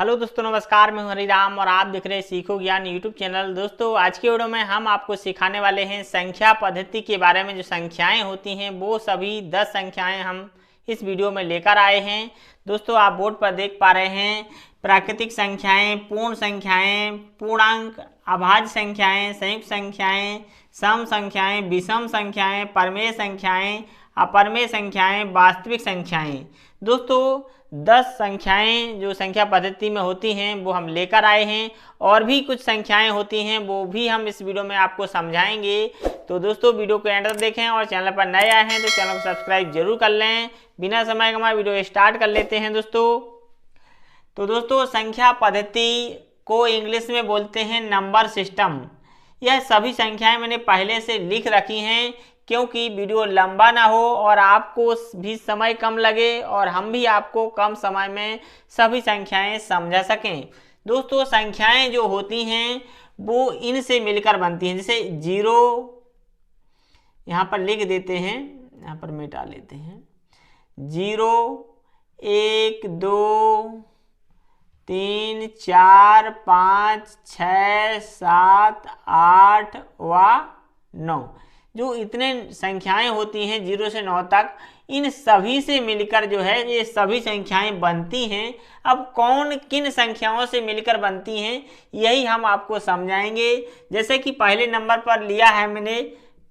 Hello दोस्तों, नमस्कार। मैं हूं हरिराम और आप देख रहे हैं सीखो ज्ञान यूट्यूब चैनल। दोस्तों, आज के वीडियो में हम आपको सिखाने वाले हैं संख्या पद्धति के बारे में। जो संख्याएं होती हैं वो सभी 10 संख्याएं हम इस वीडियो में लेकर आए हैं। दोस्तों, आप बोर्ड पर देख पा रहे हैं प्राकृतिक संख्याएं, पूर्ण संख्याएं, पूर्णांक, अभाज्य संख्याएं, संयुक्त संख्याएं, सम संख्याएं, विषम संख्याएं, परमेय संख्याएं, अपरमेय संख्याएं, वास्तविक संख्याएं। दोस्तों, 10 संख्याएं जो संख्या पद्धति में होती हैं वो हम लेकर आए हैं। और भी कुछ संख्याएं होती हैं वो भी हम इस वीडियो में आपको समझाएंगे। तो दोस्तों, वीडियो को एंड तक देखें और चैनल पर नए आए हैं तो चैनल को सब्सक्राइब जरूर कर लें। बिना समय गंवाए वीडियो स्टार्ट कर लेते हैं दोस्तों। तो दोस्तों, संख्या पद्धति को इंग्लिश में बोलते हैं नंबर सिस्टम। यह सभी संख्याएं मैंने पहले से लिख रखी हैं क्योंकि वीडियो लंबा ना हो और आपको भी समय कम लगे और हम भी आपको कम समय में सभी संख्याएं समझा सकें। दोस्तों, संख्याएं जो होती हैं वो इनसे मिलकर बनती हैं। जैसे 0 यहाँ पर लिख देते हैं, यहाँ पर मिटा लेते हैं। 0 1 2 3 4 5 6 7 8 व 9। जो इतने संख्याएं होती हैं 0 से 9 तक, इन सभी से मिलकर जो है ये सभी संख्याएं बनती हैं। अब कौन किन संख्याओं से मिलकर बनती हैं यही हम आपको समझाएंगे। जैसे कि पहले नंबर पर लिया है मैंने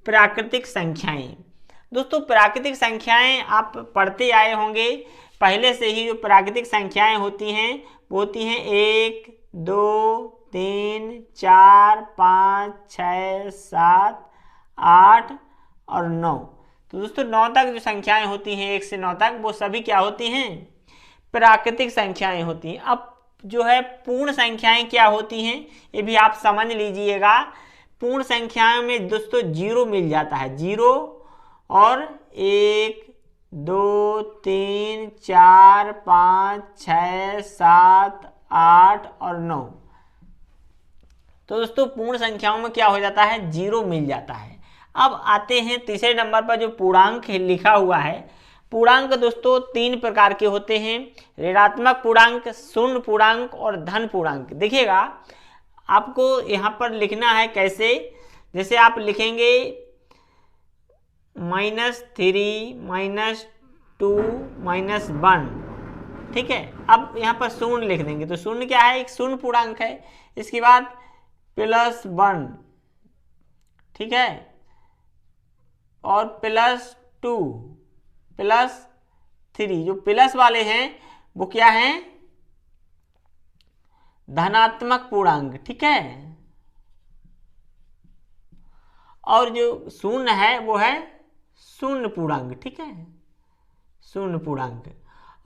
प्राकृतिक संख्याएं। दोस्तों, प्राकृतिक संख्याएं आप पढ़ते आए होंगे पहले से ही। जो प्राकृतिक संख्याएं होती हैं वो होती हैं 1 2 3 4 5 6 7 8 और 9। तो दोस्तों, 9 तक जो संख्याएं होती हैं 1 से 9 तक वो सभी क्या होती हैं? प्राकृतिक संख्याएं होती हैं। अब जो है पूर्ण संख्याएं क्या होती हैं ये भी आप समझ लीजिएगा। पूर्ण संख्याओं में दोस्तों 0 मिल जाता है। 0 और 1 2 3 4 5 6 7 8 और 9। तो दोस्तों, पूर्ण संख्याओं में क्या हो जाता है? 0 मिल जाता है। अब आते हैं तीसरे नंबर पर जो पूर्णांक लिखा हुआ है। पूर्णांक दोस्तों 3 प्रकार के होते हैं: ऋणात्मक पूर्णांक, शून्य पूर्णांक और धन पूर्णांक। देखिएगा, आपको यहाँ पर लिखना है कैसे। जैसे आप लिखेंगे -3 -2 -1, ठीक है। अब यहाँ पर शून्य लिख देंगे तो शून्य क्या है? एक शून्य पूर्णांक है। इसके बाद +1, ठीक है, और +2 +3। जो प्लस वाले हैं वो क्या हैं? धनात्मक पूर्णांक, ठीक है। और जो शून्य है वो है शून्य पूर्णांक, ठीक है, शून्य पूर्णांक।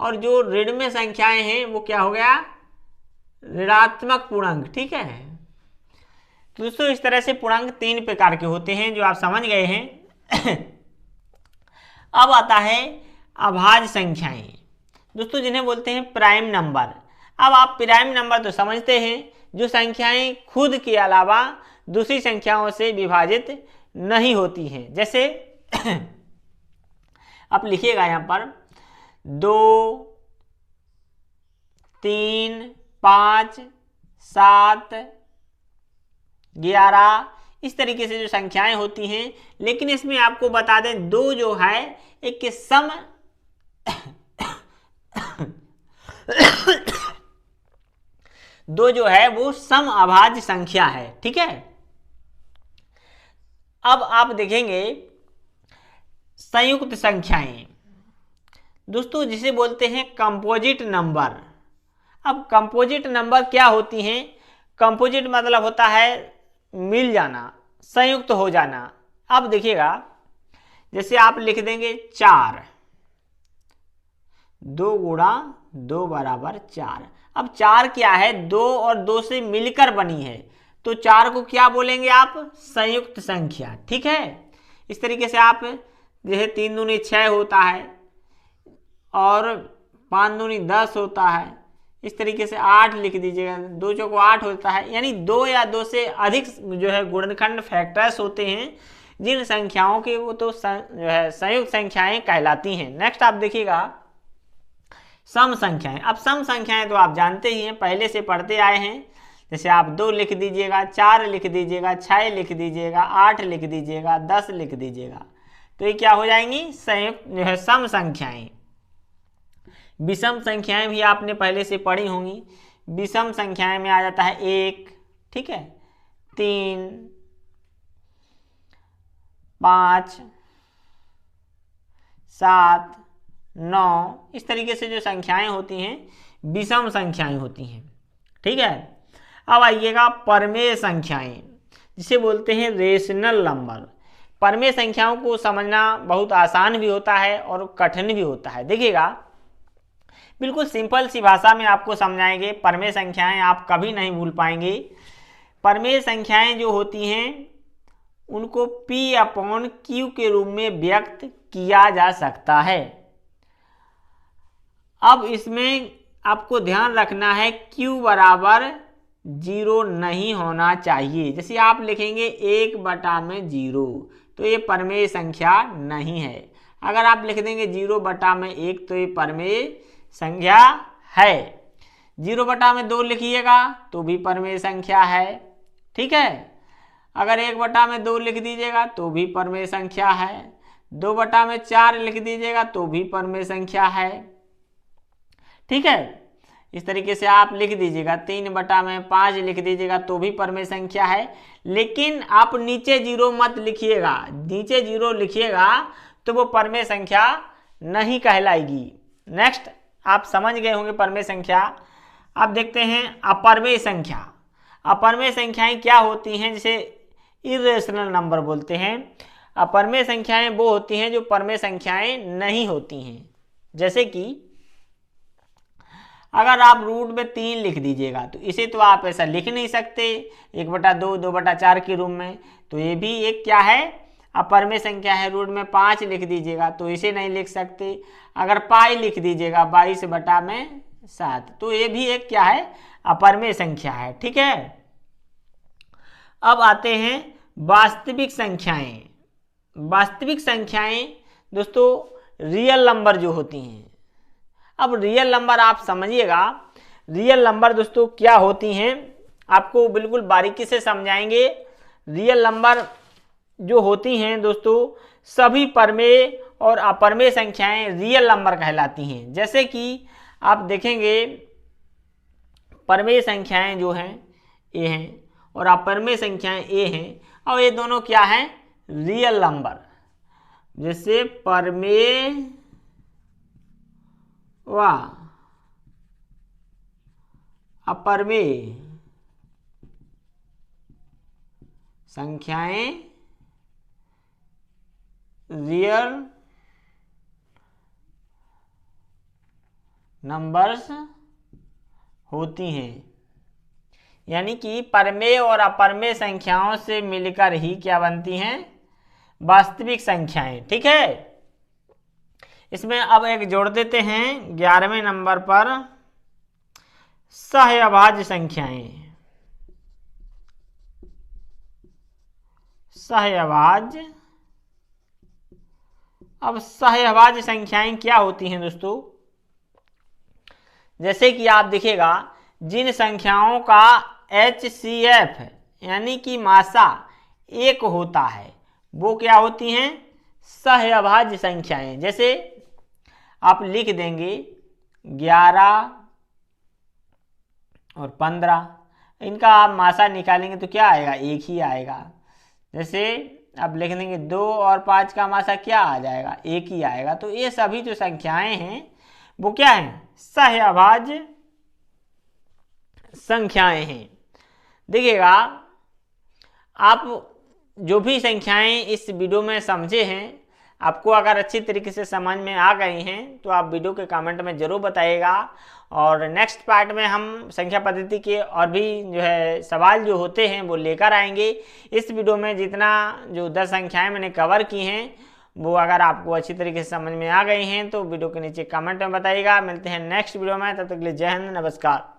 और जो ऋण में संख्याएं हैं वो क्या हो गया? ऋणात्मक पूर्णांक, ठीक है। तो दोस्तों, इस तरह से पूर्णांक 3 प्रकार के होते हैं जो आप समझ गए हैं। अब आता है अभाज्य संख्याएं। दोस्तों, जिन्हें बोलते हैं प्राइम नंबर। अब आप प्राइम नंबर तो समझते हैं, जो संख्याएं खुद के अलावा दूसरी संख्याओं से विभाजित नहीं होती हैं। जैसे आप लिखिएगा यहाँ पर 2 3 5 7 11, इस तरीके से जो संख्याएं होती हैं। लेकिन इसमें आपको बता दें 2 जो है एक सम दो जो है वो सम अभाज्य संख्या है, ठीक है। अब आप देखेंगे संयुक्त संख्याएं। दोस्तों, जिसे बोलते हैं कंपोजिट नंबर। अब कंपोजिट नंबर क्या होती हैं? कंपोजिट मतलब होता है मिल जाना, संयुक्त हो जाना। अब देखिएगा, जैसे आप लिख देंगे 4, 2 × 2 = 4। अब 4 क्या है? 2 और 2 से मिलकर बनी है, तो 4 को क्या बोलेंगे आप? संयुक्त संख्या, ठीक है। इस तरीके से आप जैसे 3 दूनी 6 होता है और 5 दूनी 10 होता है। इस तरीके से 8 लिख दीजिएगा, 2 चौको 8 होता है। यानी 2 या 2 से अधिक जो है गुणनखंड फैक्टर्स होते हैं जिन संख्याओं की वो तो जो है संयुक्त संख्याएं कहलाती हैं। नेक्स्ट आप देखिएगा सम संख्याएं। अब सम संख्याएं तो आप जानते ही हैं, पहले से पढ़ते आए हैं। जैसे आप 2 लिख दीजिएगा, 4 लिख दीजिएगा, 6 लिख दीजिएगा, 8 लिख दीजिएगा, 10 लिख दीजिएगा, तो ये क्या हो जाएंगी? संयुक्त जो है सम संख्याएं। विषम संख्याएं भी आपने पहले से पढ़ी होंगी। विषम संख्याएं में आ जाता है 1, ठीक है, 3, 5, 7, 9, इस तरीके से जो संख्याएं होती हैं विषम संख्याएं होती हैं, ठीक है। अब आइएगा परमेय संख्याएं, जिसे बोलते हैं रेशनल नंबर। परमेय संख्याओं को समझना बहुत आसान भी होता है और कठिन भी होता है। देखिएगा, बिल्कुल सिंपल सी भाषा में आपको समझाएंगे। परमेय संख्याएं आप कभी नहीं भूल पाएंगे। परमेय संख्याएं जो होती हैं उनको P/Q के रूप में व्यक्त किया जा सकता है। अब इसमें आपको ध्यान रखना है Q बराबर 0 नहीं होना चाहिए। जैसे आप लिखेंगे 1/0, तो ये परमेय संख्या नहीं है। अगर आप लिख देंगे 0/1, तो ये परमेय संख्या है। 0/2 लिखिएगा तो भी परमेय संख्या है, ठीक है। अगर 1/2 लिख दीजिएगा तो भी परमेय संख्या है। 2/4 लिख दीजिएगा तो भी परमेय संख्या है, ठीक है। इस तरीके से आप लिख दीजिएगा। 3/5 लिख दीजिएगा तो भी परमेय संख्या है। लेकिन आप नीचे 0 मत लिखिएगा। नीचे 0 लिखिएगा तो वो परमेय संख्या नहीं कहलाएगी। नेक्स्ट, आप समझ गए होंगे परमेय संख्या। अब देखते हैं अपरमेय संख्या। अपरमेय संख्याएं क्या होती हैं, जिसे इरेशनल नंबर बोलते हैं। अपरमेय संख्याएं वो होती हैं जो परमेय संख्याएं नहीं होती हैं। जैसे कि अगर आप रूट में 3 लिख दीजिएगा, तो इसे तो आप ऐसा लिख नहीं सकते 1/2, 2/4 के रूप में, तो ये भी एक क्या है? अपरमेय संख्या है। रूट में 5 लिख दीजिएगा तो इसे नहीं लिख सकते। अगर पाई लिख दीजिएगा 22/7, तो ये भी एक क्या है? अपरमेय संख्या है, ठीक है। अब आते हैं वास्तविक संख्याएं। वास्तविक संख्याएं दोस्तों रियल नंबर जो होती हैं। अब रियल नंबर आप समझिएगा। रियल नंबर दोस्तों क्या होती हैं, आपको बिल्कुल बारीकी से समझाएंगे। रियल नंबर जो होती हैं दोस्तों, सभी परमेय और अपरमेय संख्याएं रियल नंबर कहलाती हैं। जैसे कि आप देखेंगे परमेय संख्याएं जो हैं ए हैं और अपरमेय संख्याएं ए हैं, और ये दोनों क्या हैं? Real number. जैसे परमेय व अपरमेय संख्याएं रियल नंबर्स होती हैं। यानी कि परमेय और अपरमेय संख्याओं से मिलकर ही क्या बनती हैं? वास्तविक संख्याएं, ठीक है। इसमें अब एक जोड़ देते हैं 11वें नंबर पर सहअभाज्य संख्याएं। सहअभाज्य। अब सहअभाज्य संख्याएं क्या होती हैं दोस्तों? जैसे कि आप देखिएगा, जिन संख्याओं का HCF यानी कि मासा 1 होता है, वो क्या होती हैं? सहअभाज्य संख्याएं। जैसे आप लिख देंगे 11 और 15, इनका आप मासा निकालेंगे तो क्या आएगा? 1 ही आएगा। जैसे आप लिख देंगे 2 और 5 का मासा क्या आ जाएगा? 1 ही आएगा। तो ये सभी जो संख्याएं हैं वो क्या हैं? सहअभाज्य संख्याएं हैं। देखिएगा, आप जो भी संख्याएं इस वीडियो में समझे हैं, आपको अगर अच्छी तरीके से समझ में आ गई हैं तो आप वीडियो के कमेंट में ज़रूर बताइएगा। और नेक्स्ट पार्ट में हम संख्या पद्धति के और भी जो है सवाल जो होते हैं वो लेकर आएंगे। इस वीडियो में जितना जो 10 संख्याएं मैंने कवर की हैं, वो अगर आपको अच्छी तरीके से समझ में आ गई हैं तो वीडियो के नीचे कमेंट में बताइएगा। मिलते हैं नेक्स्ट वीडियो में, तब तक के लिए जय हिंद, नमस्कार।